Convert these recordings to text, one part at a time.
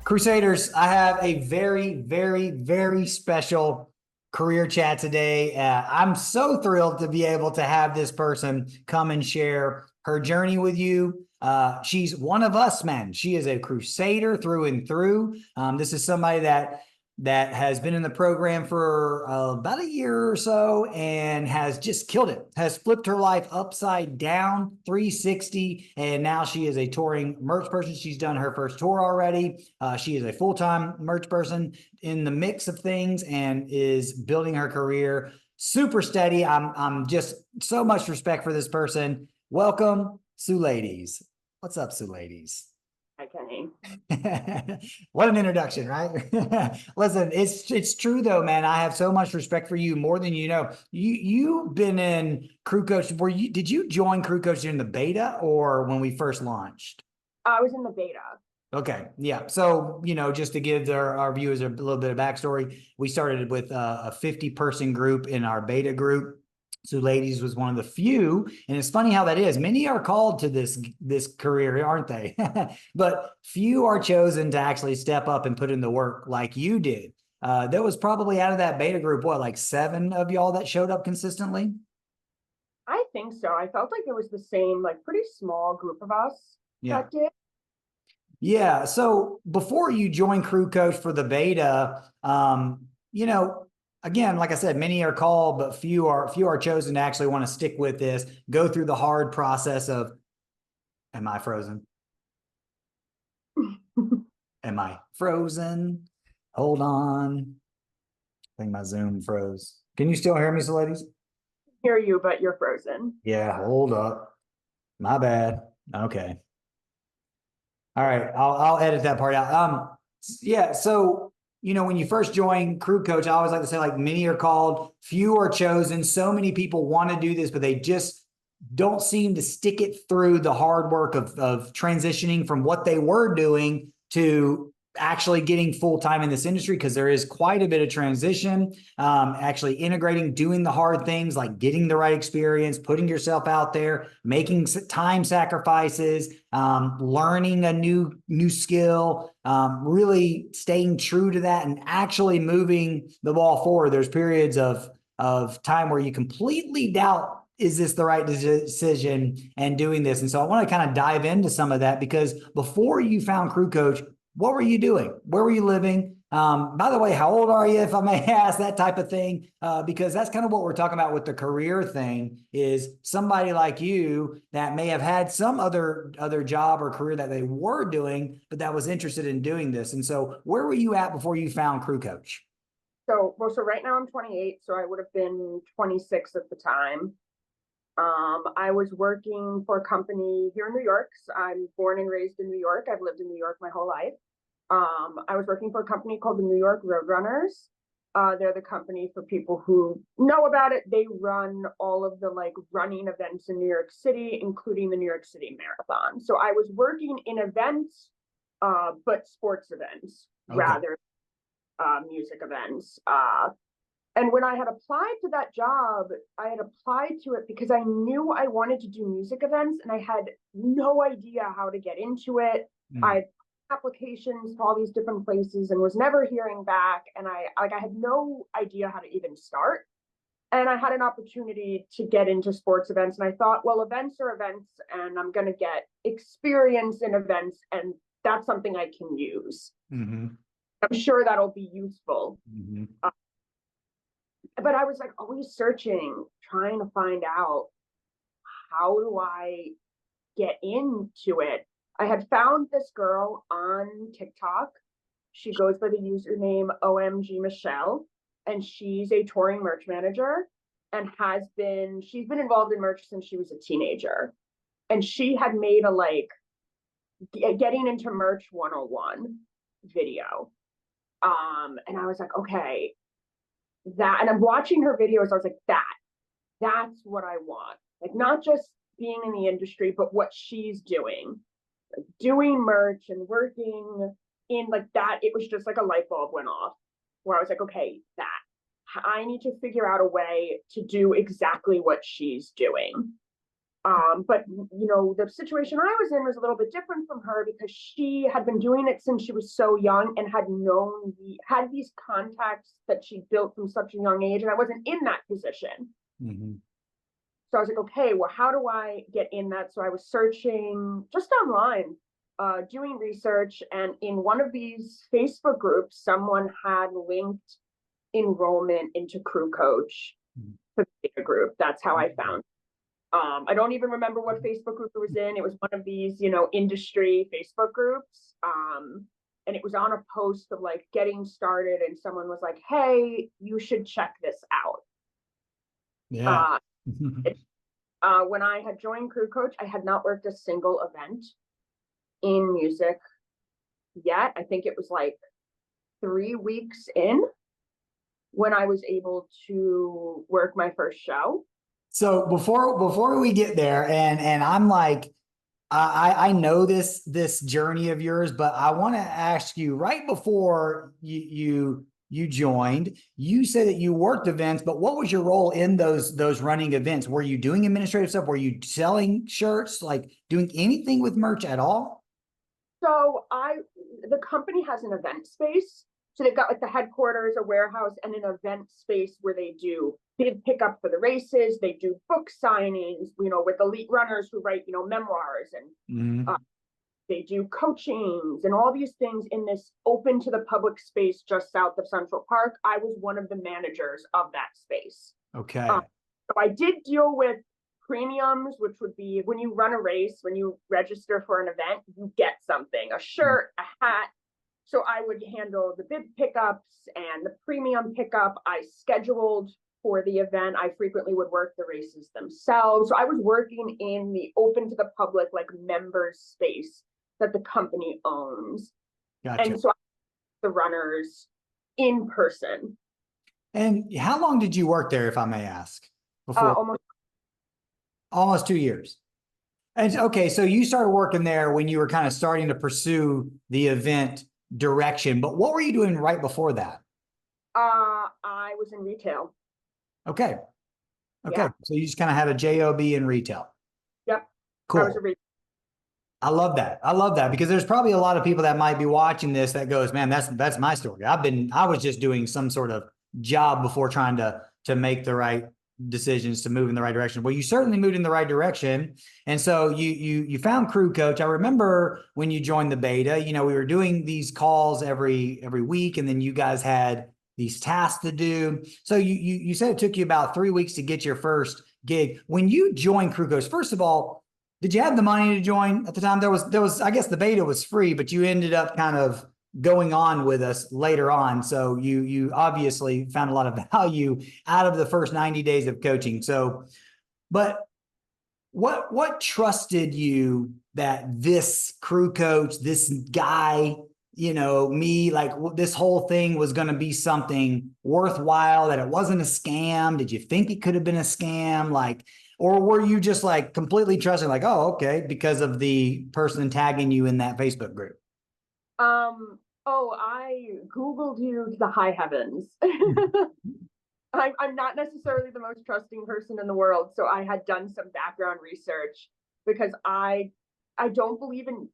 Crusaders, I have a very, very, very special career chat today. I'm so thrilled to be able to have this person come and share her journey with you. She's one of us, man. She is a Crusader through and through. This is somebody that has been in the program for about a year or so and has just killed it, has flipped her life upside down 360. And now she is a touring merch person. She's done her first tour already. She is a full-time merch person in the mix of things and is building her career super steady. I'm just so much respect for this person. Welcome, Suleidys. What's up, Suleidys? Hi, Kenny. What an introduction, right? Listen, it's true though, man. I have so much respect for you, more than you know. You've been in Crew Coach. Did you join Crew Coach during the beta or when we first launched? I was in the beta. Okay, yeah. So, just to give our viewers a little bit of backstory, we started with a 50-person group in our beta group. Suleidys was one of the few, and it's funny how that is. Many are called to this career, aren't they? But few are chosen to actually step up and put in the work like you did. There was probably out of that beta group, what, like 7 of y'all that showed up consistently? I think so. I felt like it was the same, like pretty small group of us Yeah. that did. Yeah. So before you join Crew Coach for the beta, again, like I said, many are called, but few are chosen to actually want to stick with this, go through the hard process of, am I frozen? Am I frozen? Hold on. I think my Zoom froze. Can you still hear me, ladies? Hear you, but you're frozen. Yeah, hold up. My bad. Okay. All right, I'll edit that part out. Yeah, so when you first join Crew Coach, I always like to say, like, many are called, few are chosen. So many people want to do this, but they just don't seem to stick it through the hard work of transitioning from what they were doing to actually getting full-time in this industry, because there is quite a bit of transition, actually integrating, doing the hard things like getting the right experience, putting yourself out there, making time sacrifices, learning a new skill, really staying true to that and actually moving the ball forward. There's periods of time where you completely doubt, is this the right decision, and doing this. And so I want to kind of dive into some of that, because before you found Crew Coach, what were you doing? Where were you living? By the way, how old are you, if I may ask, that type of thing, because that's kind of what we're talking about with the career thing, is somebody like you that may have had some other job or career that they were doing, but that was interested in doing this. And so where were you at before you found Crew Coach? So right now I'm 28, so I would have been 26 at the time. I was working for a company here in New York. So I'm born and raised in New York. I've lived in New York my whole life. I was working for a company called the New York Roadrunners. They're the company, for people who know about it, they run all of the like running events in New York City, including the New York City Marathon. So I was working in events, but sports events, Okay. rather music events. And when I had applied to that job, I had applied to it because I knew I wanted to do music events, and I had no idea how to get into it. I had applications to all these different places and was never hearing back. And I had no idea how to even start. And I had an opportunity to get into sports events. And I thought, well, events are events, and I'm going to get experience in events. And that's something I can use. Mm-hmm. I'm sure that'll be useful. Mm-hmm. But I was like always searching, trying to find out, how do I get into it? I had found this girl on TikTok. She goes by the username OMG Michelle, and she's a touring merch manager and she's been involved in merch since she was a teenager. And she had made a like getting into merch 101 video. And I was like, okay, and I'm watching her videos. I was like, that's what I want. Like, not just being in the industry, but what she's doing, like doing merch and working in like that. It was just like a light bulb went off, where I was like, okay, I need to figure out a way to do exactly what she's doing. But the situation I was in was a little bit different from her because she had been doing it since she was so young and had these contacts that she built from such a young age, and I wasn't in that position. Mm-hmm. So I was like, okay, well, how do I get in that? So I was searching just online, doing research, and in one of these Facebook groups, someone had linked enrollment into Crew Coach for the group. That's how I found. I don't even remember what Facebook group it was in. It was one of these, industry Facebook groups. And it was on a post of like getting started, and someone was like, "Hey, you should check this out." Yeah. When I had joined Crew Coach, I had not worked a single event in music yet. I think it was like 3 weeks in when I was able to work my first show. So before we get there, and I'm like, I know this journey of yours, but I want to ask you, right before you joined, you said that you worked events, but what was your role in those running events? Were you doing administrative stuff? Were you selling shirts, like doing anything with merch at all? So the company has an event space. So they've got like the headquarters, a warehouse, and an event space where they do bid pickup for the races. They do book signings, with elite runners who write, memoirs, and they do coachings and all these things in this open to the public space just south of Central Park. I was one of the managers of that space. Okay. So I did deal with premiums, which would be when you run a race, when you register for an event, you get something, a shirt, a hat. So I would handle the bid pickups and the premium pickup. I scheduled for the event. I frequently would work the races themselves. So I was working in the open to the public, like members space that the company owns. Gotcha. And so I the runners in person. And how long did you work there, if I may ask? Before almost 2 years. And okay, so you started working there when you were kind of starting to pursue the event direction, but what were you doing right before that? I was in retail. Okay. Yeah. So you just kind of had a job in retail. Yep. Cool. I was a retail. I love that because there's probably a lot of people that might be watching this that goes, man, that's my story. I was just doing some sort of job before trying to make the right decisions to move in the right direction. Well, you certainly moved in the right direction. And so you found Crew Coach. I remember when you joined the beta, we were doing these calls every week, and then you guys had these tasks to do. So you said it took you about 3 weeks to get your first gig. When you joined Crew Coach, first of all, did you have the money to join at the time? There was, I guess the beta was free, but you ended up kind of going on with us later on. So you obviously found a lot of value out of the first 90 days of coaching. So, but what trusted you that this Crew Coach, this guy, me, like this whole thing was going to be something worthwhile, that it wasn't a scam? Did you think it could have been a scam? Or were you just like completely trusting, like, oh, okay, because of the person tagging you in that Facebook group? I Googled you to the high heavens. I'm not necessarily the most trusting person in the world, so I had done some background research because I don't believe in.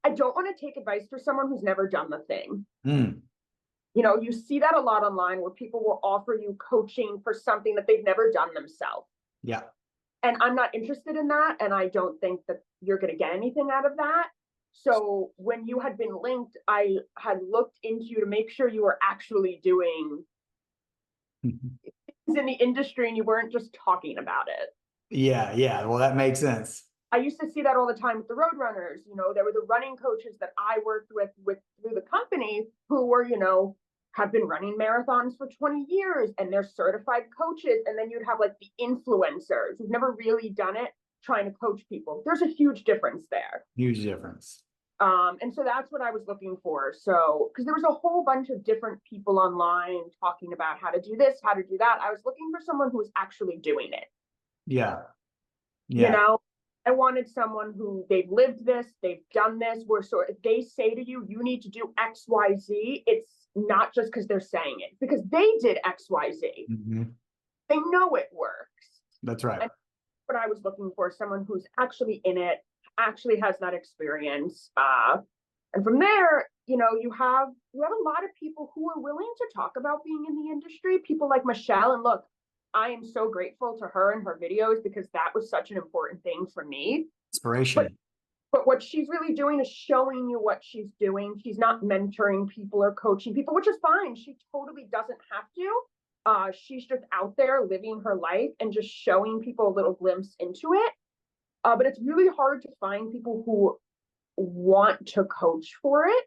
I don't want to take advice for someone who's never done the thing. You see that a lot online where people will offer you coaching for something that they've never done themselves. Yeah. And I'm not interested in that. And I don't think that you're going to get anything out of that. So when you had been linked, I had looked into you to make sure you were actually doing things in the industry and you weren't just talking about it. Yeah. Well, that makes sense. I used to see that all the time with the road runners. There were the running coaches that I worked with through the company who were, have been running marathons for 20 years and they're certified coaches. And then you'd have like the influencers who've never really done it trying to coach people. There's a huge difference there. Huge difference. And so that's what I was looking for. So, because there was a whole bunch of different people online talking about how to do this, how to do that. I was looking for someone who was actually doing it. Yeah. I wanted someone who they've lived this, they've done this, where so if they say to you, you need to do X, Y, Z, it's not just because they're saying it, because they did X, Y, Z. Mm-hmm. They know it works. That's right. what I was looking for, someone who's actually in it, actually has that experience. And from there, you have a lot of people who are willing to talk about being in the industry, people like Michelle. And look, I am so grateful to her and her videos, because that was such an important thing for me. Inspiration. But what she's really doing is showing you what she's doing. She's not mentoring people or coaching people, which is fine. She totally doesn't have to. She's just out there living her life and just showing people a little glimpse into it. But it's really hard to find people who want to coach for it.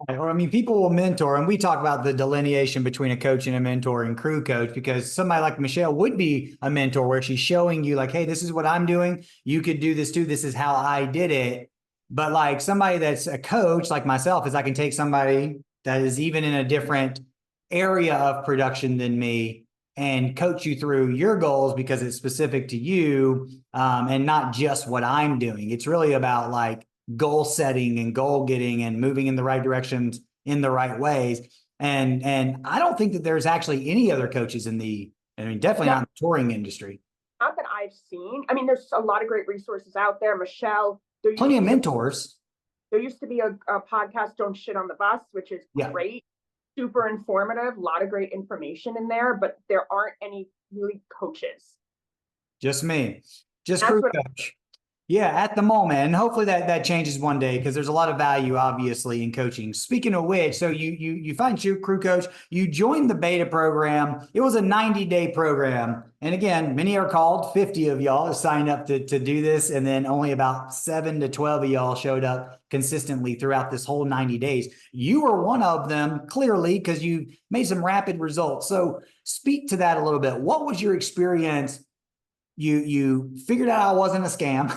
Or I mean, people will mentor, and we talk about the delineation between a coach and a mentor and crew coach, because somebody like Michelle would be a mentor, where she's showing you like, hey, this is what I'm doing. You could do this too. This is how I did it. But like somebody that's a coach like myself is I can take somebody that is even in a different area of production than me and coach you through your goals, because it's specific to you, and not just what I'm doing. It's really about like goal setting and goal getting and moving in the right directions in the right ways. And I don't think that there's actually any other coaches definitely not in the touring industry. Not that I've seen. I mean, there's a lot of great resources out there. Michelle, Plenty of mentors. There used to be a podcast, Don't Shit on the Bus, which is great, super informative, a lot of great information in there, but there aren't any really coaches. Just me, just crew coach. Yeah, at the moment, and hopefully that changes one day, because there's a lot of value, obviously, in coaching. Speaking of which, so you find your crew coach, you joined the beta program. It was a 90-day program, and again, many are called. 50 of y'all signed up to do this, and then only about 7 to 12 of y'all showed up consistently throughout this whole 90 days. You were one of them, clearly, because you made some rapid results. So speak to that a little bit. What was your experience? You figured out I wasn't a scam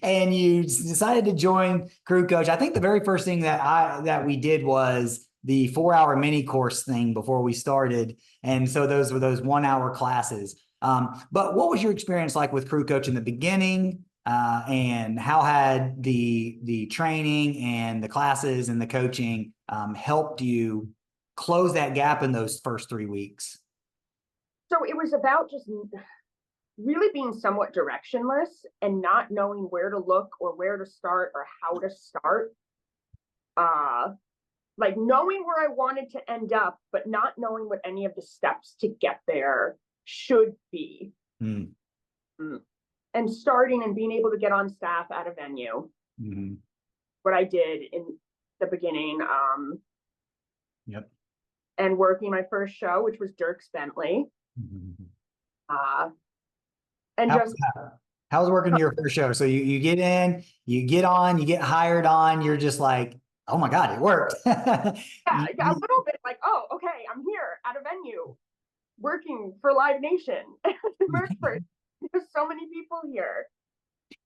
and you decided to join Crew Coach. I think the very first thing that we did was the 4-hour mini course thing before we started. And so those were those 1-hour classes. But what was your experience like with Crew Coach in the beginning? And how had the training and the classes and the coaching helped you close that gap in those first 3 weeks? So it was about just really being somewhat directionless and not knowing where to look or where to start or how to start. Like knowing where I wanted to end up, but not knowing what any of the steps to get there should be. And starting and being able to get on staff at a venue. What I did in the beginning. And working my first show, which was Dirks Bentley. And how's working your first show? So you get in, you get on, you get hired on, you're just like, oh my God, it worked. Yeah, a little bit like, oh, okay, I'm here at a venue working for Live Nation. There's so many people here.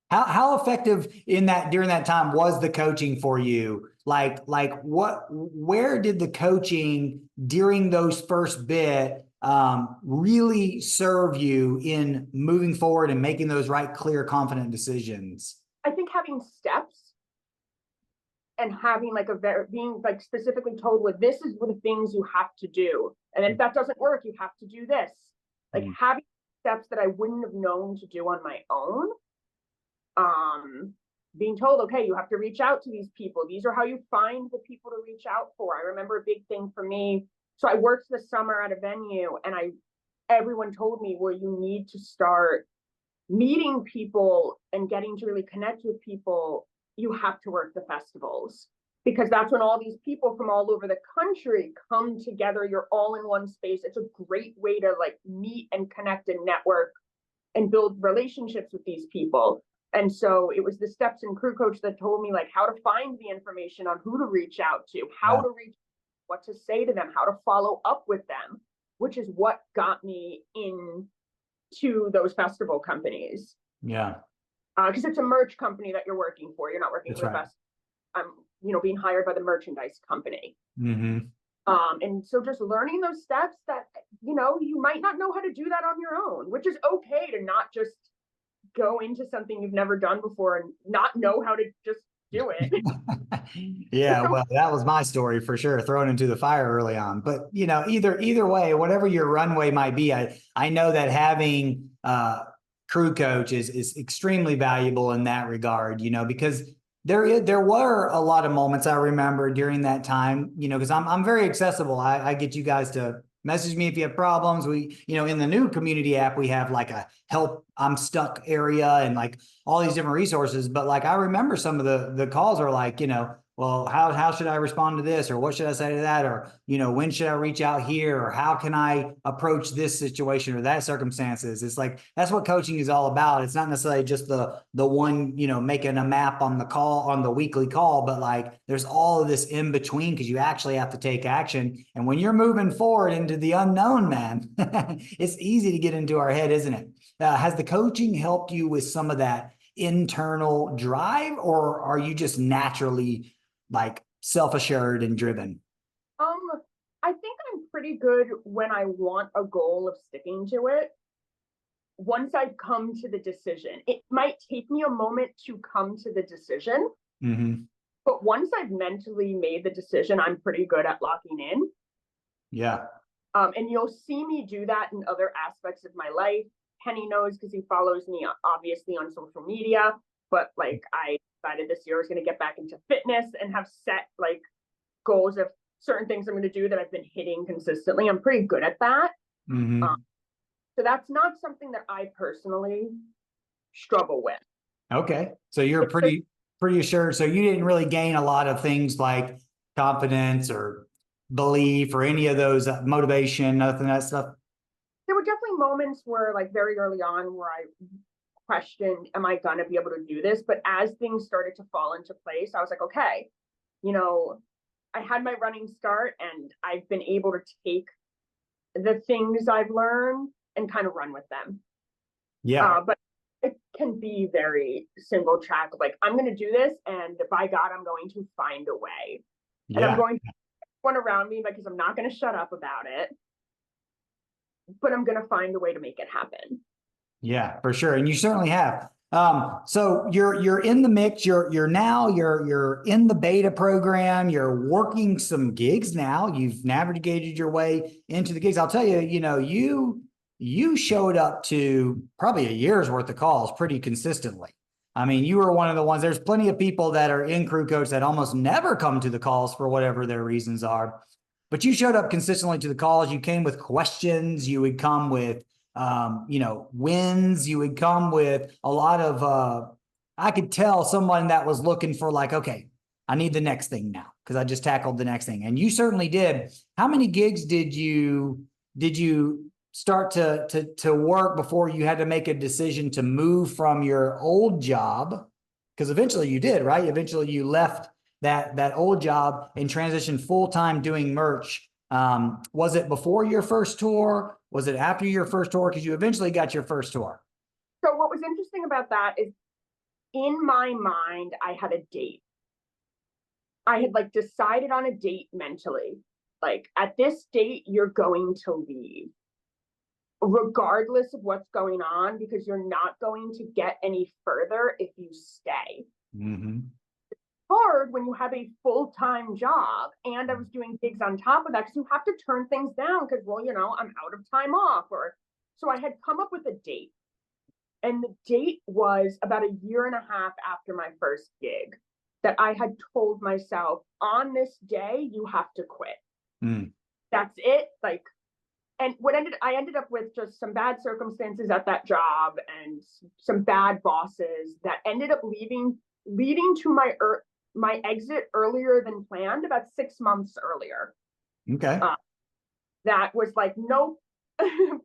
How effective during that time was the coaching for you? Where did the coaching during those first bit really serve you in moving forward and making those right, clear, confident decisions? I think having steps and having being specifically told what this is the things you have to do. And if that doesn't work, you have to do this. Having steps that I wouldn't have known to do on my own. Being told, okay, you have to reach out to these people. These are how you find the people to reach out for. I remember a big thing for me. So I worked this summer at a venue, and everyone told me, well, you need to start meeting people and getting to really connect with people. You have to work the festivals, because that's when all these people from all over the country come together. You're all in one space. It's a great way to meet and connect and network and build relationships with these people. And so it was the steps in Crew Coach that told me how to find the information on who to reach out to, how to reach, what to say to them, how to follow up with them, which is what got me into those festival companies. Yeah. Because it's a merch company that you're working for. You're not working for the festival. I'm, being hired by the merchandise company. And so just learning those steps that, you might not know how to do that on your own, which is okay to not just go into something you've never done before and not know how to just do it. Yeah, well, that was my story for sure, thrown into the fire early on. But you know, either way, whatever your runway might be, I know that having crew coach is extremely valuable in that regard, you know, because there were a lot of moments I remember during that time, you know, because I'm very accessible. I get you guys to message me if you have problems. We, you know, in the new community app, we have like a help I'm stuck area and like all these different resources. But like I remember some of the calls are like, you know, well, how should I respond to this, or what should I say to that, or you know, when should I reach out here, or how can I approach this situation or that circumstances? It's like that's what coaching is all about. It's not necessarily just the one, you know, making a map on the call on the weekly call, but like there's all of this in between because you actually have to take action. And when you're moving forward into the unknown, man, it's easy to get into our head, isn't it? Has the coaching helped you with some of that internal drive, or are you just naturally like self-assured and driven? Um, I think I'm pretty good when I want a goal of sticking to it. Once I've come to the decision, it might take me a moment to come to the decision, Mm-hmm. but once I've mentally made the decision, I'm pretty good at locking in. Yeah. And you'll see me do that in other aspects of my life. Kenny knows because he follows me obviously on social media, but like I decided this year I was going to get back into fitness and have set like goals of certain things I'm going to do that I've been hitting consistently. I'm pretty good at that. Mm-hmm. So that's not something that I personally struggle with. Okay. So you're It's just, pretty assured. So you didn't really gain a lot of things like confidence or belief or any of those motivation, nothing of that stuff. there were definitely moments where like very early on where I questioned, am I going to be able to do this? But as things started to fall into place, I was like, okay, you know, I had my running start and I've been able to take the things I've learned and kind of run with them. Yeah. But it can be very single track. Like, I'm going to do this, and by God, I'm going to find a way. And I'm Yeah. going to one around me because I'm not going to shut up about it, but I'm going to find a way to make it happen. Yeah, for sure. And you certainly have. So you're in the mix. You're in the beta program. You're working some gigs now. You've navigated your way into the gigs. I'll tell you, you know, you showed up to probably a year's worth of calls pretty consistently. I mean, you were one of the ones. There's plenty of people that are in crew coach that almost never come to the calls for whatever their reasons are. But you showed up consistently to the calls. You came with questions. You would come with you know, wins. You would come with a lot of, I could tell someone that was looking for like, okay, I need the next thing now because I just tackled the next thing. And you certainly did. How many gigs did you start to work before you had to make a decision to move from your old job? Because eventually you did, right? Eventually you left that old job and transitioned full-time doing merch. Was it before your first tour? Was it after your first tour? Because you eventually got your first tour. So, what was interesting about that is in my mind, I had a date. I had like decided on a date mentally. Like, at this date, you're going to leave, regardless of what's going on, because you're not going to get any further if you stay. Mm-hmm. Hard when you have a full-time job, and I was doing gigs on top of that because you have to turn things down because, well, you know, I'm out of time off. Or so I had come up with a date, and the date was about a year and a half after my first gig that I had told myself, on this day you have to quit. Mm. That's it. Like, and I ended up with just some bad circumstances at that job and some bad bosses that ended up leading to my exit earlier than planned, about 6 months earlier. Okay. That was like, nope,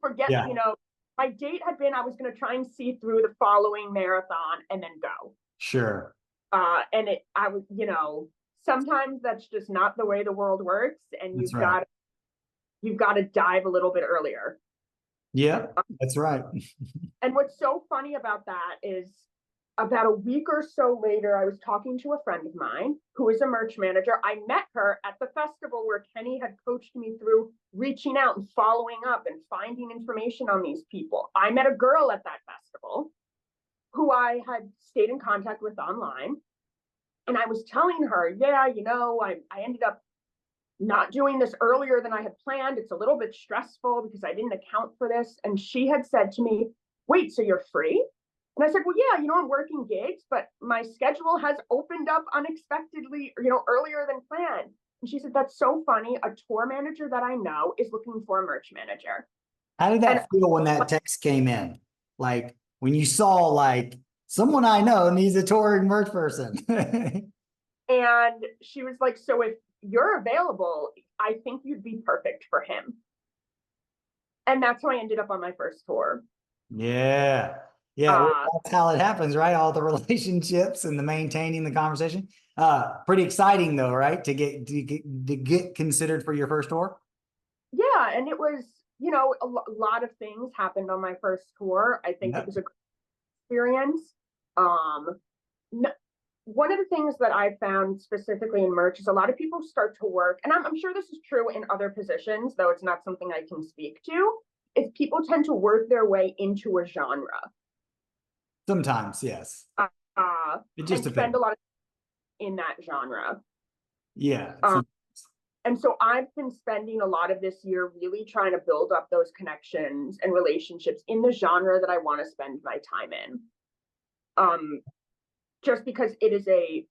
forget, Yeah. you know, my date had been I was going to try and see through the following marathon and then go. Sure. And I was, you know, sometimes that's just not the way the world works, and That's right. you've got to dive a little bit earlier. Yeah, that's right. And what's so funny about that is about a week or so later, I was talking to a friend of mine who is a merch manager. I met her at the festival where Kenny had coached me through reaching out and following up and finding information on these people. I met a girl at that festival who I had stayed in contact with online. And I was telling her, yeah, I ended up not doing this earlier than I had planned. It's a little bit stressful because I didn't account for this. And she had said to me, wait, so you're free? And I said, well, yeah, I'm working gigs, but my schedule has opened up unexpectedly, earlier than planned. And she said, that's so funny. A tour manager that I know is looking for a merch manager. How did And that feel when that text came in? Like when you saw like someone I know needs a touring merch person. and she was like, so if you're available, I think you'd be perfect for him. And that's how I ended up on my first tour. Yeah. Yeah. Well, that's how it happens, right? All the relationships and the maintaining the conversation. Pretty exciting though, right? To get considered for your first tour. Yeah. And it was, a lot of things happened on my first tour. I think it Yep. was a great experience. Um, One of the things that I found specifically in merch is a lot of people start to work, and I'm sure this is true in other positions, though it's not something I can speak to, is people tend to work their way into a genre. Sometimes, yes. It just And spend depends. a lot of in that genre. Yeah. And so I've been spending a lot of this year really trying to build up those connections and relationships in the genre that I want to spend my time in. Just because it is a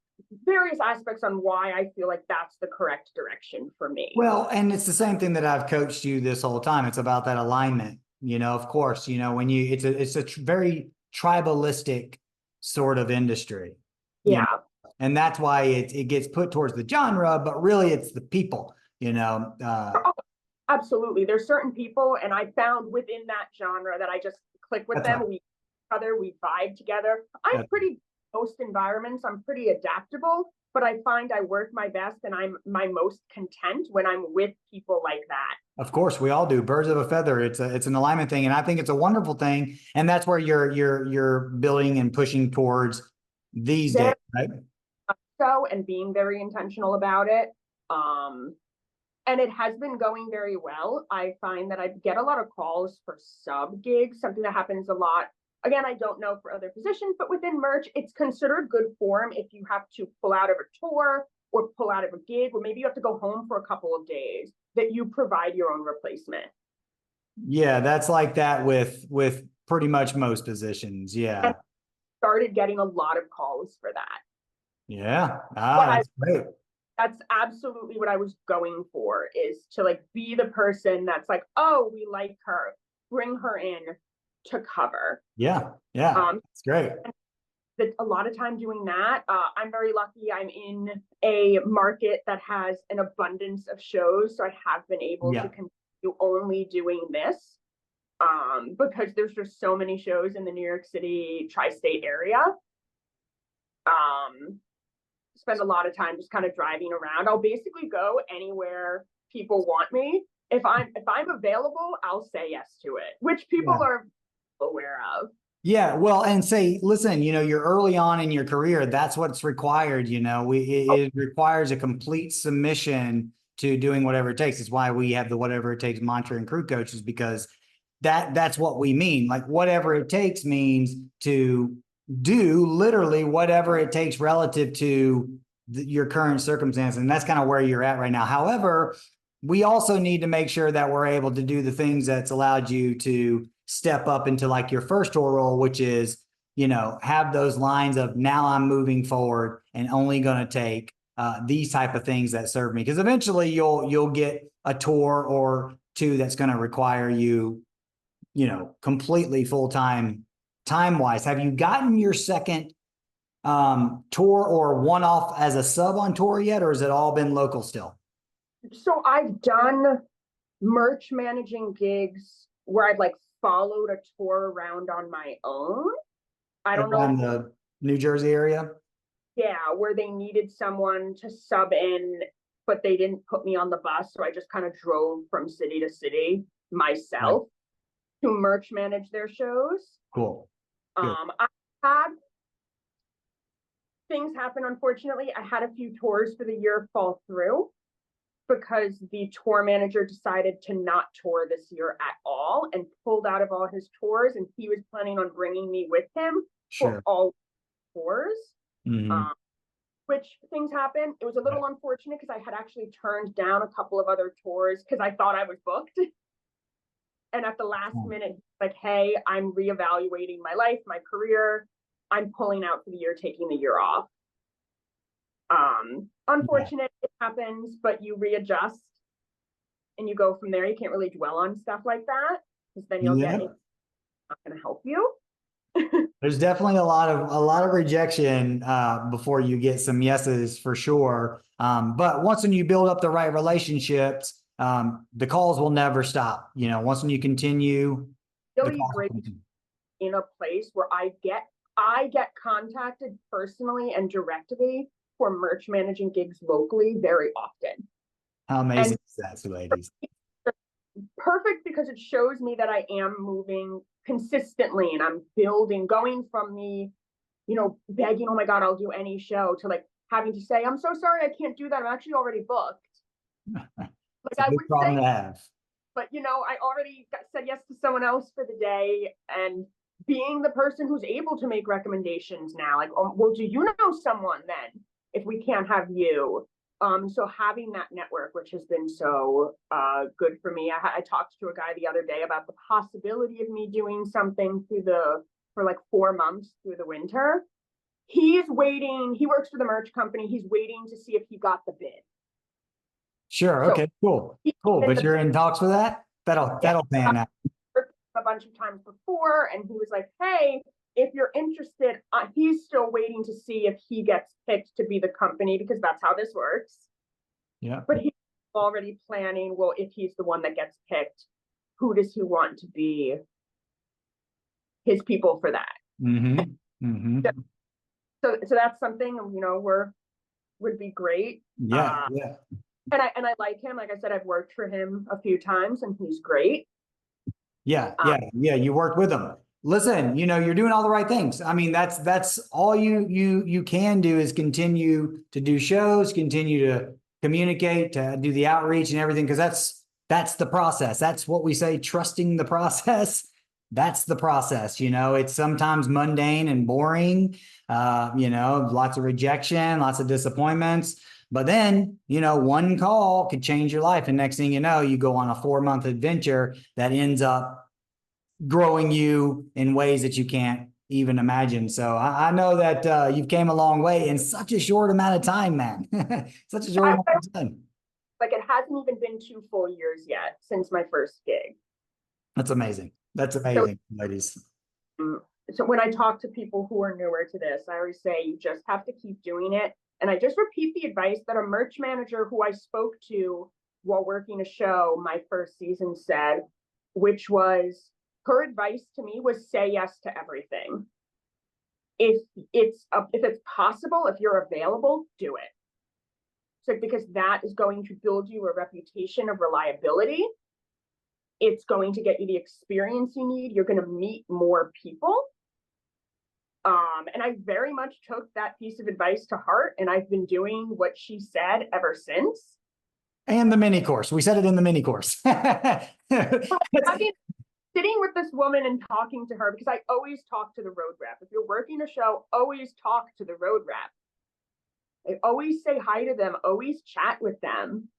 various aspects on why I feel like that's the correct direction for me. Well, and it's the same thing that I've coached you this whole time. It's about that alignment. Of course, when it's a very tribalistic sort of industry. Yeah. And that's why it gets put towards the genre, but really it's the people. Oh, absolutely. There's certain people, and I found within that genre that I just click with That's them. right. We vibe together. I'm pretty most environments. I'm pretty adaptable, but I find I work my best and I'm my most content when I'm with people like that. Of course, we all do. Birds of a feather. It's an alignment thing, and I think it's a wonderful thing. And that's where you're building and pushing towards these days, Very right? so, and being very intentional about it. Um, and it has been going very well. I find that I get a lot of calls for sub gigs, something that happens a lot. Again, I don't know for other positions, but within merch, it's considered good form if you have to pull out of a tour or pull out of a gig, or maybe you have to go home for a couple of days, that you provide your own replacement. Yeah, that's like that with pretty much most positions. And Yeah. started getting a lot of calls for that. Yeah. But That's great. that's absolutely what I was going for, is to like be the person that's like, oh, we like her, bring her in to cover. Yeah. Yeah. That's great. That a lot of time doing that. I'm very lucky. I'm in a market that has an abundance of shows, so I have been able to Yeah. continue only doing this because there's just so many shows in the New York City tri-state area. Spend a lot of time just kind of driving around. I'll basically go anywhere people want me. If I'm available, I'll say yes to it, which people Yeah. are aware of. Yeah, well, and say, listen, you're early on in your career. That's what's required. It requires a complete submission to doing whatever it takes. It's why we have the whatever it takes mantra and crew coaches, because that's what we mean. Like whatever it takes means to do literally whatever it takes relative to your current circumstance, and that's kind of where you're at right now. However, we also need to make sure that we're able to do the things that's allowed you to step up into like your first tour role, which is, have those lines of now I'm moving forward and only going to take these type of things that serve me. Because eventually you'll get a tour or two that's going to require you, completely full-time time-wise. Have you gotten your second tour or one-off as a sub on tour yet, or has it all been local still? So I've done merch managing gigs where I've like followed a tour around on my own. I don't know if, Around the New Jersey area? yeah, where they needed someone to sub in, but they didn't put me on the bus. So I just kind of drove from city to city Right. myself to merch manage their shows. Cool. Good. I had things happen, unfortunately. I had a few tours for the year fall through because the tour manager decided to not tour this year at all and pulled out of all his tours, and he was planning on bringing me with him for Sure. all tours. Mhm. Um, which things happen. It was a little unfortunate because I had actually turned down a couple of other tours because I thought I was booked. And at the last minute, like, hey, I'm reevaluating my life, my career. I'm pulling out for the year, taking the year off. Unfortunate, it happens, but you readjust and you go from there. You can't really dwell on stuff like that because then you'll get it's not going to help you. There's definitely a lot of rejection before you get some yeses for sure. But once when you build up the right relationships, the calls will never stop. You know, once when you continue, Really great in a place where I get contacted personally and directly for merch managing gigs locally very often. How amazing is that, Suleidys? Perfect, because it shows me that I am moving consistently and I'm building, going from the, you know, begging, oh my God, I'll do any show, to like having to say, I'm so sorry, I can't do that. I'm actually already booked. Like I would say, to have. But you know, I already said yes to someone else for the day, and being the person who's able to make recommendations now, like, well, do you know someone then if we can't have you? So having that network, which has been so good for me. I talked to a guy the other day about the possibility of me doing something for like 4 months through the winter. He's waiting. He works for the merch company. He's waiting to see if he got the bid. Sure. Okay. Cool. But you're in talks with that? That'll pan out. A bunch of times before, and he was like, hey, if you're interested, he's still waiting to see if he gets picked to be the company, because that's how this works. Yeah. But he's already planning, well, if he's the one that gets picked, who does he want to be his people for that? So that's something, you know, would be great. Yeah. And I like him. Like I said, I've worked for him a few times and he's great. Yeah. You worked with him. Listen, you know, you're doing all the right things. I mean, that's all you can do is continue to do shows, continue to communicate, to do the outreach and everything, because that's the process. That's what we say, trusting the process. That's the process. You know, it's sometimes mundane and boring. You know, lots of rejection, lots of disappointments. But then, you know, one call could change your life. And next thing you know, you go on a 4-month adventure that ends up growing you in ways that you can't even imagine. So I know that you've came a long way in such a short amount of time, man. Such a short amount of time. Like, it hasn't even been 2 full years yet since my first gig. That's amazing. That's amazing, ladies. So when I talk to people who are newer to this, I always say, you just have to keep doing it. And I just repeat the advice that a merch manager who I spoke to while working a show my first season said, which was, her advice to me was, say yes to everything. If it's possible, if you're available, do it. So because that is going to build you a reputation of reliability. It's going to get you the experience you need. You're going to meet more people. And I very much took that piece of advice to heart, and I've been doing what she said ever since. And the mini course. We said it in the mini course. I mean, sitting with this woman and talking to her, because I always talk to the road rep. If you're working a show, always talk to the road rep. I always say hi to them, always chat with them.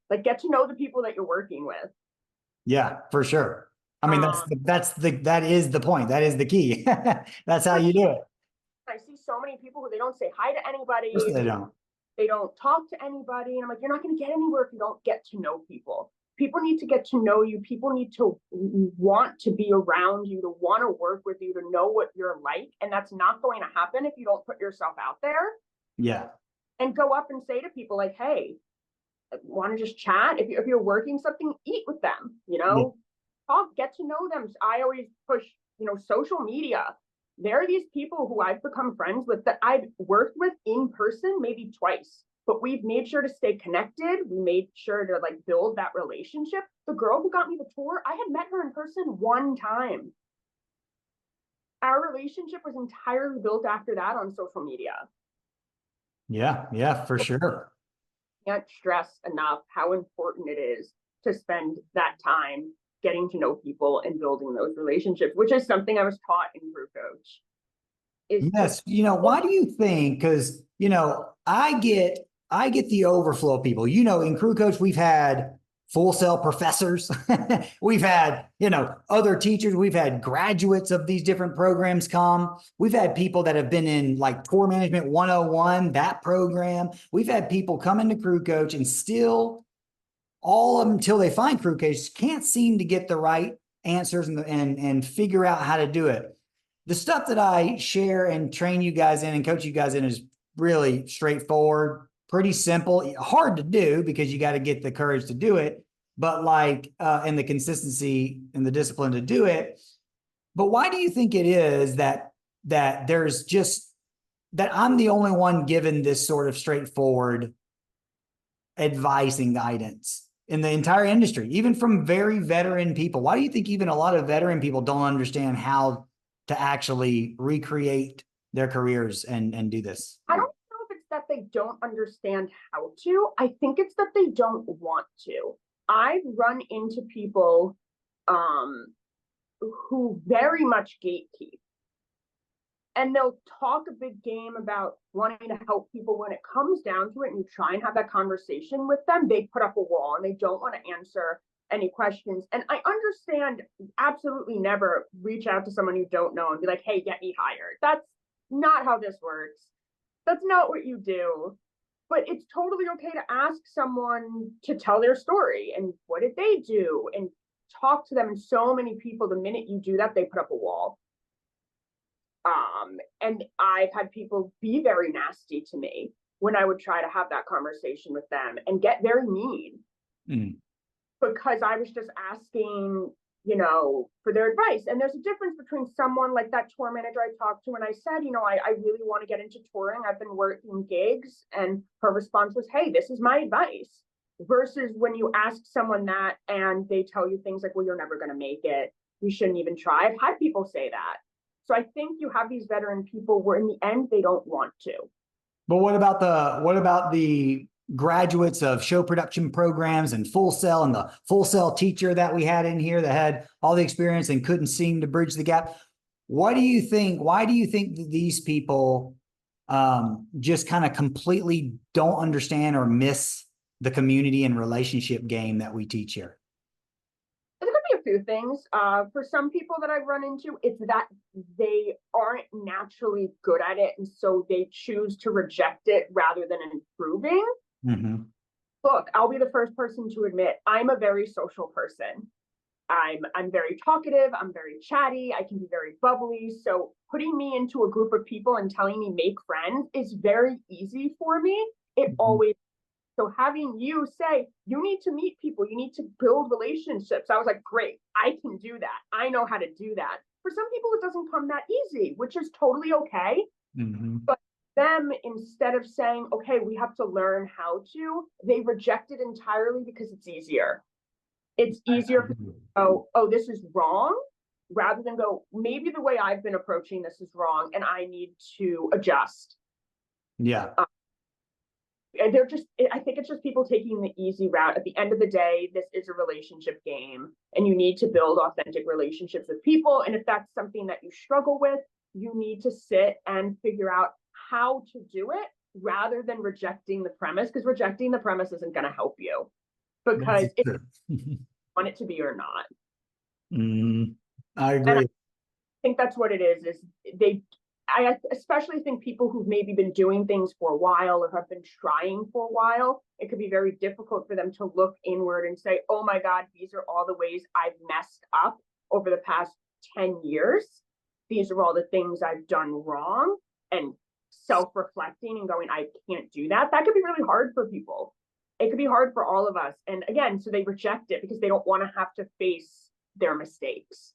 Like, get to know the people that you're working with. Yeah, for sure. I mean, that is the point. That is the key. That's how you do it. I see so many people who they don't say hi to anybody. They don't. They don't talk to anybody. And I'm like, you're not going to get anywhere if you don't get to know people. People need to get to know you. People need to want to be around you, to want to work with you, to know what you're like. And that's not going to happen if you don't put yourself out there. Yeah. And go up and say to people like, hey, want to just chat? If you're working something, eat with them, you know, talk, get to know them. I always push, you know, social media. There are these people who I've become friends with that I've worked with in person maybe twice, but we've made sure to stay connected. We made sure to like build that relationship. The girl who got me the tour, I had met her in person 1 time. Our relationship was entirely built after that on social media. Yeah, for sure. Can't stress enough how important it is to spend that time getting to know people and building those relationships, which is something I was taught in Crew Coach. Yes. Why do you think? Because, I get the overflow of people. In Crew Coach, we've had full sale professors. We've had, other teachers. We've had graduates of these different programs come. We've had people that have been in like Tour Management 101, that program. We've had people come into Crew Coach and still, all of them until they find Crew Coach, can't seem to get the right answers and figure out how to do it. The stuff that I share and train you guys in and coach you guys in is really straightforward, pretty simple, hard to do because you got to get the courage to do it, but and the consistency and the discipline to do it. But why do you think it is that there's just that I'm the only one given this sort of straightforward advice and guidance in the entire industry, even from very veteran people? Why do you think even a lot of veteran people don't understand how to actually recreate their careers and do this? I don't know if it's that they don't understand how to. I think it's that they don't want to. I've run into people who very much gatekeep. And they'll talk a big game about wanting to help people. When it comes down to it and you try and have that conversation with them, they put up a wall and they don't want to answer any questions. And I understand, absolutely never reach out to someone you don't know and be like, hey, get me hired. That's not how this works. That's not what you do. But it's totally okay to ask someone to tell their story and what did they do, and talk to them. And so many people, the minute you do that, they put up a wall. And I've had people be very nasty to me when I would try to have that conversation with them and get very mean because I was just asking, for their advice. And there's a difference between someone like that tour manager I talked to and I said, I really want to get into touring. I've been working gigs. And her response was, hey, this is my advice. Versus when you ask someone that and they tell you things like, well, you're never going to make it. You shouldn't even try. I've had people say that. So I think you have these veteran people where in the end, they don't want to. But what about the graduates of show production programs and Full Sail and the Full Sail teacher that we had in here that had all the experience and couldn't seem to bridge the gap? Why do you think that these people just kind of completely don't understand or miss the community and relationship game that we teach here? A few things. For some people that I've run into, it's that they aren't naturally good at it, and so they choose to reject it rather than improving. Look, I'll be the first person to admit I'm a very social person. I'm very talkative, I'm very chatty, I can be very bubbly. So putting me into a group of people and telling me make friends is very easy for me. It always. So having you say, you need to meet people, you need to build relationships. I was like, great, I can do that. I know how to do that. For some people, it doesn't come that easy, which is totally okay. But them, instead of saying, okay, we have to learn how to, they reject it entirely because it's easier. It's easier to go, oh, this is wrong, rather than go, maybe the way I've been approaching this is wrong and I need to adjust. Yeah. And I think it's just people taking the easy route. At the end of the day, this is a relationship game and you need to build authentic relationships with people. And if that's something that you struggle with, you need to sit and figure out how to do it rather than rejecting the premise, because rejecting the premise isn't going to help you, because it's you want it to be or not. I agree. And I think that's what it is I especially think people who've maybe been doing things for a while or have been trying for a while, it could be very difficult for them to look inward and say, oh my God, these are all the ways I've messed up over the past 10 years. These are all the things I've done wrong, and self-reflecting and going, I can't do that. That could be really hard for people. It could be hard for all of us. And again, so they reject it because they don't want to have to face their mistakes.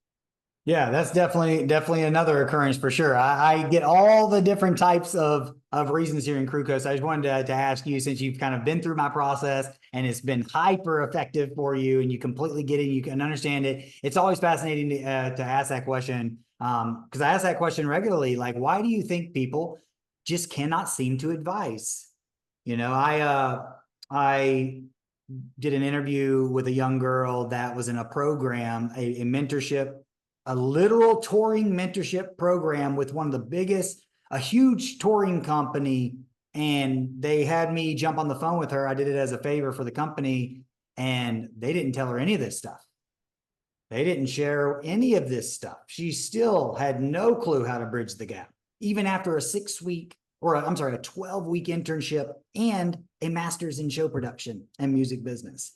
Yeah, that's definitely another occurrence for sure. I get all the different types of reasons here in Crew Coach. I just wanted to ask you, since you've kind of been through my process and it's been hyper effective for you and you completely get it, you can understand it. It's always fascinating to ask that question, because I ask that question regularly. Like, why do you think people just cannot seem to advise? I did an interview with a young girl that was in a program, a mentorship a literal touring mentorship program with one of the biggest, a huge touring company. And they had me jump on the phone with her. I did it as a favor for the company, and they didn't tell her any of this stuff. They didn't share any of this stuff. She still had no clue how to bridge the gap, even after a 6-week, or I'm sorry, a 12-week internship and a master's in show production and music business.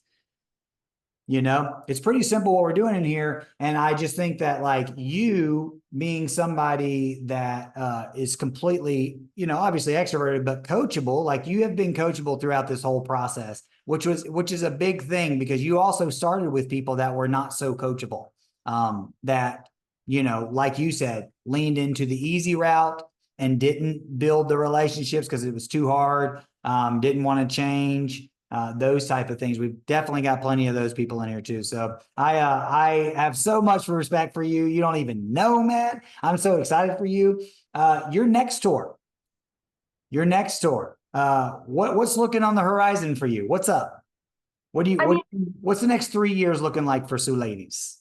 You know, it's pretty simple what we're doing in here. And I just think that, like, you being somebody that is completely, you know, obviously extroverted, but coachable, like you have been coachable throughout this whole process, which is a big thing, because you also started with people that were not so coachable, that, you know, like you said, leaned into the easy route and didn't build the relationships because it was too hard, didn't want to change. Those type of things. We've definitely got plenty of those people in here too. So I have so much respect for you. You don't even know, man. I'm so excited for you. Your next tour. What's looking on the horizon for you? What's up? What's the next 3 years looking like for Suleidys?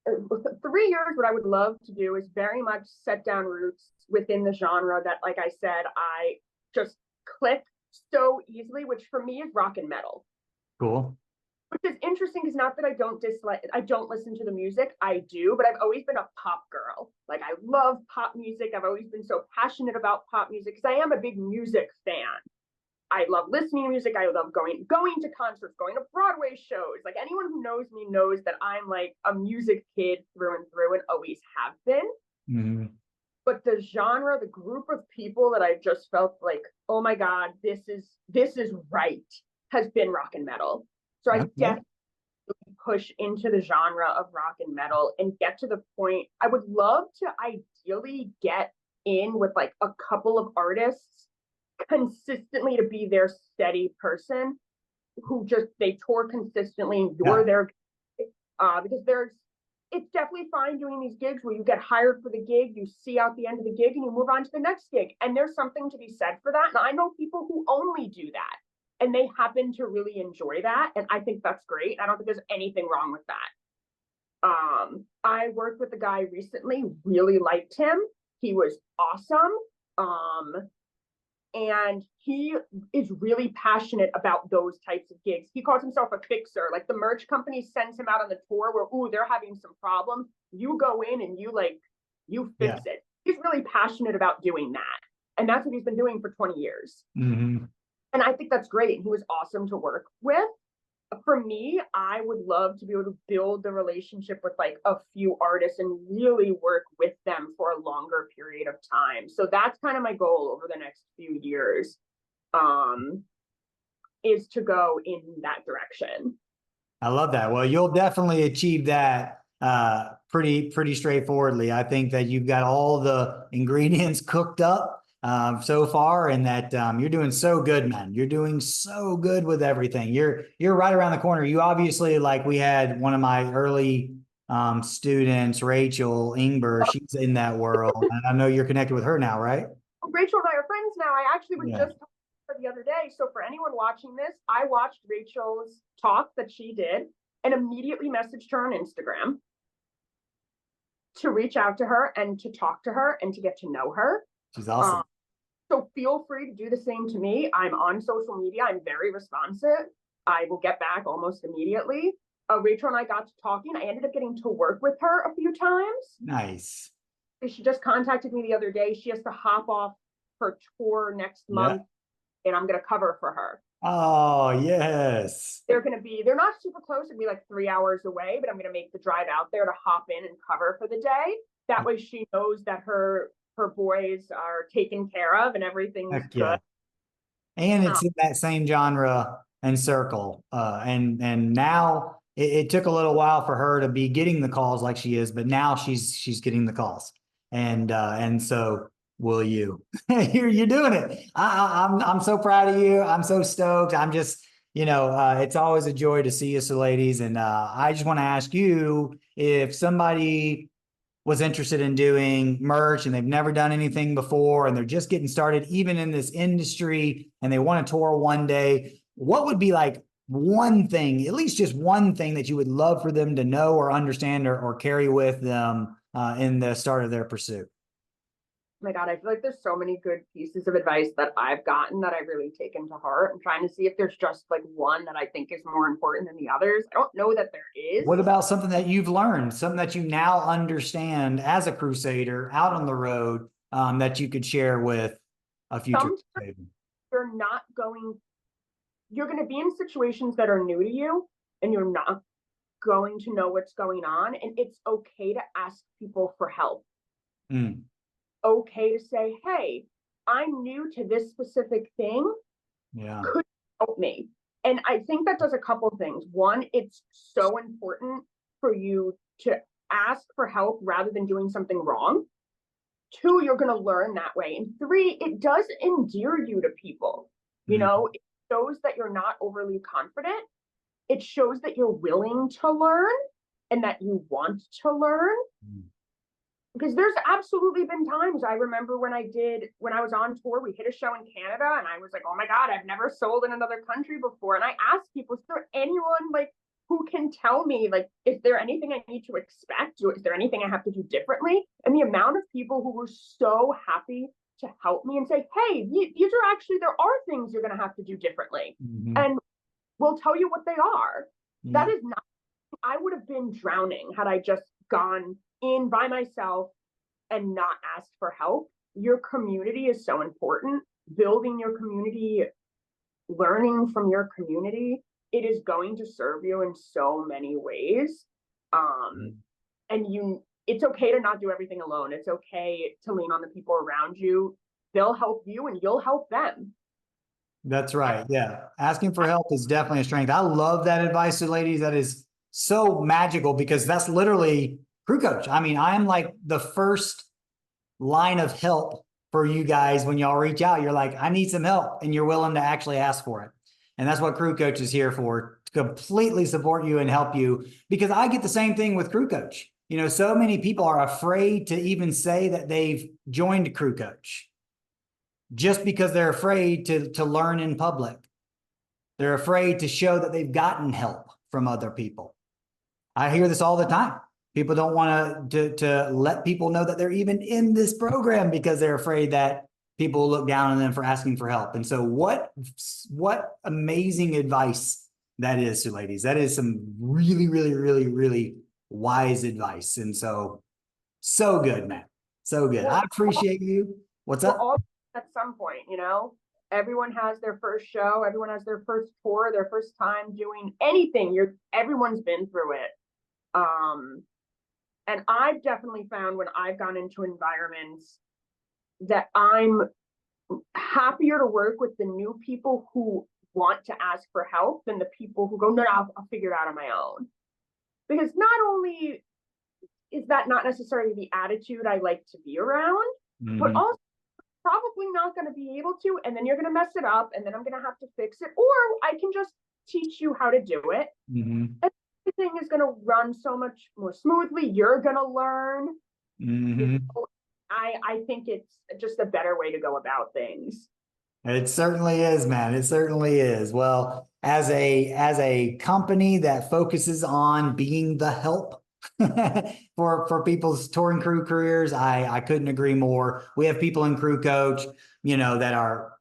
3 years, what I would love to do is very much set down roots within the genre that, like I said, I just click so easily, which for me is rock and metal. Cool. Which is interesting, is not that I don't listen to the music. I do, but I've always been a pop girl. Like, I love pop music. I've always been so passionate about pop music because I am a big music fan. I love listening to music. I love going to concerts, going to Broadway shows. Like, anyone who knows me knows that I'm like a music kid through and through, and always have been. Mm-hmm. But the genre, the group of people that I just felt like, oh my God, this is right, has been rock and metal. So I definitely push into the genre of rock and metal and get to the point. I would love to ideally get in with like a couple of artists consistently to be their steady person who just, they tour consistently and you're there, because it's definitely fine doing these gigs where you get hired for the gig, you see out the end of the gig, and you move on to the next gig. And there's something to be said for that. And I know people who only do that, and they happen to really enjoy that. And I think that's great. I don't think there's anything wrong with that. I worked with a guy recently, really liked him. He was awesome. And he is really passionate about those types of gigs. He calls himself a fixer. Like, the merch company sends him out on the tour where, ooh, they're having some problems. You go in and you fix it. He's really passionate about doing that. And that's what he's been doing for 20 years. Mm-hmm. And I think that's great. He was awesome to work with. For me, I would love to be able to build the relationship with like a few artists and really work with them for a longer period of time. So that's kind of my goal over the next few years, is to go in that direction. I love that. Well, you'll definitely achieve that pretty straightforwardly. I think that you've got all the ingredients cooked up so far, and that you're doing so good, man. You're doing so good with everything. You're right around the corner. You obviously, like, we had one of my early students, Rachel Ingber. She's in that world, and I know you're connected with her now, right? Rachel and I are friends now. I actually was just talking to her the other day. So for anyone watching this, I watched Rachel's talk that she did and immediately messaged her on Instagram to reach out to her and to talk to her and to get to know her. She's awesome. So feel free to do the same to me. I'm on social media. I'm very responsive. I will get back almost immediately. Rachel and I got to talking. I ended up getting to work with her a few times. Nice. She just contacted me the other day. She has to hop off her tour next month, and I'm going to cover for her. Oh, yes. They're not super close. It'd be like 3 hours away, but I'm going to make the drive out there to hop in and cover for the day. That way she knows that her boys are taken care of and everything's good. And it's in that same genre and circle. And now it took a little while for her to be getting the calls like she is, but now she's getting the calls. And so will you. You're doing it. I'm so proud of you. I'm so stoked. I'm just, it's always a joy to see you, Suleidys. And I just want to ask you, if somebody was interested in doing merch and they've never done anything before and they're just getting started even in this industry and they want to tour one day, what would be like one thing, at least just one thing that you would love for them to know or understand or carry with them in the start of their pursuit? Oh my God, I feel like there's so many good pieces of advice that I've gotten that I've really taken to heart. I'm trying to see if there's just like one that I think is more important than the others. I don't know that there is. What about something that you've learned, something that you now understand as a crusader out on the road, that you could share with a future Sometimes crusader? you're going to be in situations that are new to you and you're not going to know what's going on. And it's okay to ask people for help. Mm, Okay to say, hey, I'm new to this specific thing. yeah. Could you help me? And I think that does a couple of things. One, it's so important for you to ask for help rather than doing something wrong. Two, you're going to learn that way. And three, it does endear you to people. You Mm, know, it shows that you're not overly confident. It shows that you're willing to learn and that you want to learn. mm. Because there's absolutely been times I remember when I was on tour, we hit a show in Canada and I was like, oh my God, I've never sold in another country before. And I asked people, is there anyone like who can tell me, like, is there anything I need to expect? Is there anything I have to do differently? And the amount of people who were so happy to help me and say, hey, these are actually, there are things you're going to have to do differently. Mhm. And we'll tell you what they are. That Yeah. is not, I would have been drowning had I just gone in by myself and not asked for help. Your community is so important. Building your community, learning from your community, it is going to serve you in so many ways. Um, and it's okay to not do everything alone. It's okay to lean on the people around you. They'll help you and you'll help them. That's right. Yeah. Asking for help is definitely a strength. I love that advice, ladies. That is so magical because that's literally crew coach. I mean, I am like the first line of help for you guys when y'all reach out. You're like, I need some help, and you're willing to actually ask for it. And that's what crew coach is here for, to completely support you and help you. Because I get the same thing with crew coach. You know, so many people are afraid to even say that they've joined crew coach just because they're afraid to learn in public. They're afraid to show that they've gotten help from other people. I hear this all the time. People don't want to let people know that they're even in this program because they're afraid that people will look down on them for asking for help. And so what amazing advice that is, ladies. That is some really, really, really, really wise advice. And so good, man. So good. I appreciate you. What's We're up? all at some point, you know, everyone has their first show, everyone has their first tour, their first time doing anything. Everyone's been through it. And I've definitely found when I've gone into environments that I'm happier to work with the new people who want to ask for help than the people who go, no, I'll figure it out on my own. Because not only is that not necessarily the attitude I like to be around, but Mhm. also probably not going to be able to. And then you're going to mess it up and then I'm going to have to fix it. Or I can just teach you how to do it. Mhm. And everything is going to run so much more smoothly. You're going to learn. You Mhm. know, I think it's just a better way to go about things. It certainly is, man. It certainly is. Well, as a company that focuses on being the help for people's touring crew careers, I couldn't agree more. We have people in crew coach, you know, that are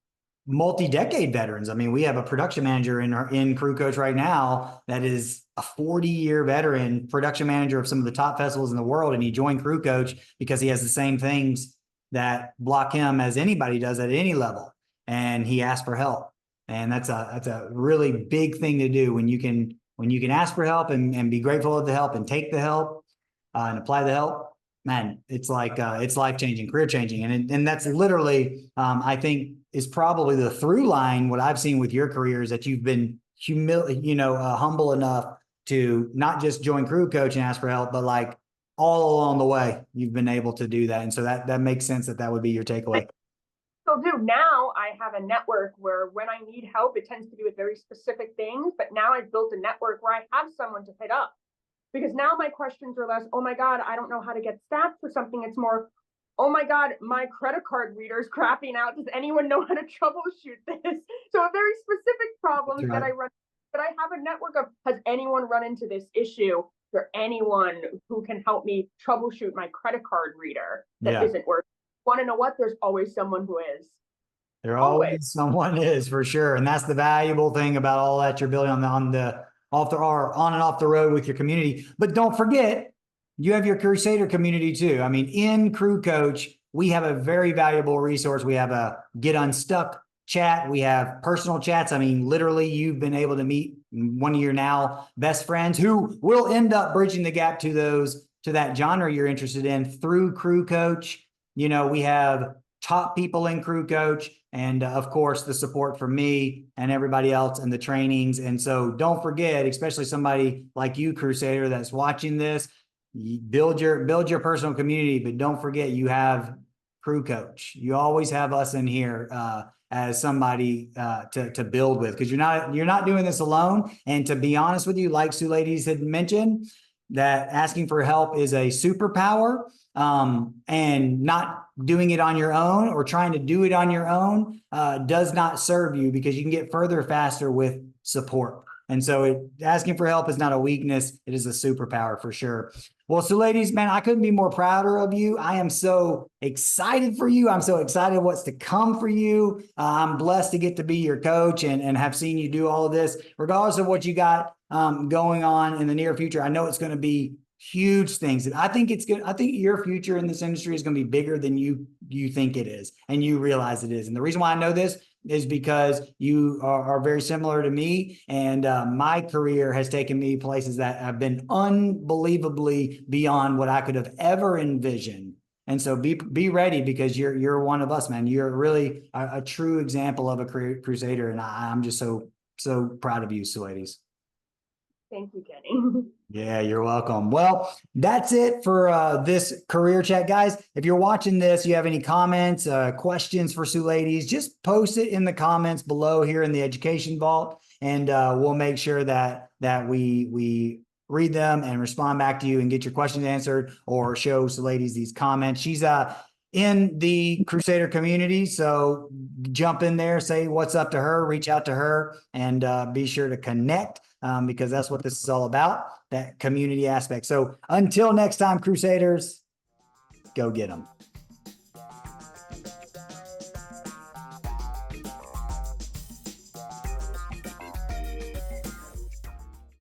multi-decade veterans. I mean, we have a production manager in crew coach right now that is a 40-year veteran production manager of some of the top festivals in the world, and he joined crew coach because he has the same things that block him as anybody does at any level, and he asked for help. And that's a really big thing to do when you can ask for help and be grateful of the help and take the help and apply the help. Man, it's like it's life changing, career changing, and that's literally I think is probably the through line. What I've seen with your career is that you've been humble enough to not just join crew coach and ask for help, but like all along the way you've been able to do that, and so that makes sense that would be your takeaway. So do now I have a network where when I need help, it tends to be with very specific things. But now I've built a network where I have someone to hit up. Because now my questions are less, oh my God, I don't know how to get stats for something. It's more, oh my God, my credit card reader is crapping out. Does anyone know how to troubleshoot this? So very specific That's problems that right. I run but I have a network of, has anyone run into this issue? Is there anyone who can help me troubleshoot my credit card reader that Yeah. isn't working? Want to know what? There's always someone who is. There Always. always someone is, for sure. And that's the valuable thing about all that you're building on the off the or on and off the road with your community. But don't forget, you have your Crusader community too. I mean, in Crew Coach, we have a very valuable resource. We have a Get Unstuck chat. We have personal chats. I mean, literally, you've been able to meet one of your now best friends who will end up bridging the gap to that genre you're interested in through Crew Coach. You know, we have top people in Crew Coach, and of course the support from me and everybody else and the trainings. And so don't forget, especially somebody like you, Crusader, that's watching this, build your personal community, but don't forget you have Crew Coach. You always have us in here as somebody to build with, because you're not doing this alone. And to be honest with you, like Suleidys had mentioned, that asking for help is a superpower, and not doing it on your own or trying to do it on your own does not serve you, because you can get further faster with support. And so asking for help is not a weakness. It is a superpower for sure. Well, Suleidys, man, I couldn't be more prouder of you. I am so excited for you. I'm so excited what's to come for you. I'm blessed to get to be your coach and have seen you do all of this, regardless of what you got going on in the near future. I know it's going to be huge things. And I think it's good. I think your future in this industry is going to be bigger than you think it is, and you realize it is. And the reason why I know this is because you are very similar to me, and my career has taken me places that have been unbelievably beyond what I could have ever envisioned. And so be ready, because you're one of us, man. You're really a true example of a crusader, and I'm just so proud of you, Suleidys. Thank you, Kenny. Yeah, you're welcome. Well, that's it for this career chat, guys. If you're watching this, you have any comments, questions for Suleidys, just post it in the comments below here in the Education Vault, and we'll make sure that we read them and respond back to you and get your questions answered, or show Suleidys these comments. She's in the Crusader community, so jump in there, say what's up to her, reach out to her, and be sure to connect. Because that's what this is all about, that community aspect. So until next time, Crusaders, go get them.